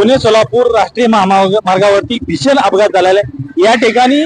पुणे सोलापूर राष्ट्रीय महामार्गावरती भीषण अपघात झालेला आहे। या ठिकाणी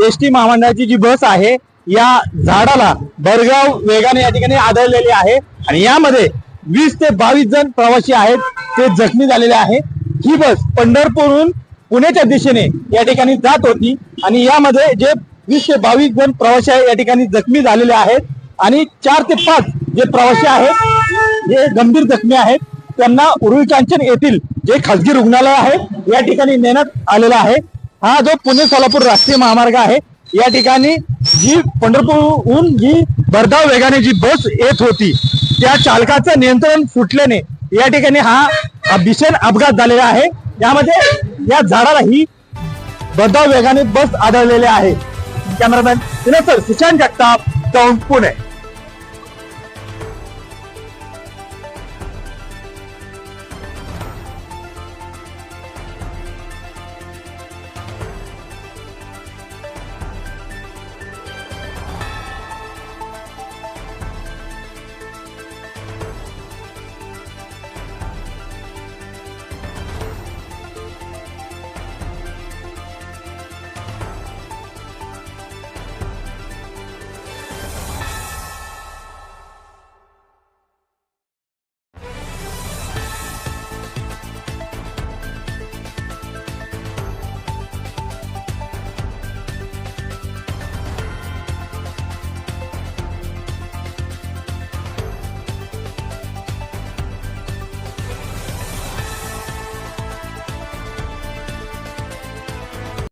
एसटी महामंडळाची जी बस आहे या झाडाला भरधाव वेगाने या ठिकाणी आदळलेली आहे आणि यामध्ये 20 ते 22 जण प्रवासी आहेत ते जखमी झालेले आहे। ही बस पंढरपूरहून पुण्याच्या दिशेने या ठिकाणी जात होती आणि यामध्ये जे 20 ते 22 जण प्रवासी आहेत या ठिकाणी जखमी झालेले आहेत आणि 4 ते 5 जे प्रवासी आहेत जे गंभीर जखमी आहेत त्यांना उरुळी कांचन येथील जे खासगी रुग्णालय आहे या ठिकाणी नेण्यात आलेला आहे। हा जो पुणे सोलापूर राष्ट्रीय महामार्ग आहे या ठिकाणी जी पंढरपूरहून जी भरधाव वेगाने जी बस येत होती त्या चालकाचं नियंत्रण सुटल्याने या ठिकाणी हा भीषण अपघात झालेला आहे। यामध्ये या झाडाला ही भरधाव वेगाने बस आदळलेली आहे। कॅमेरामॅन सुशांत जगताप, पुणे।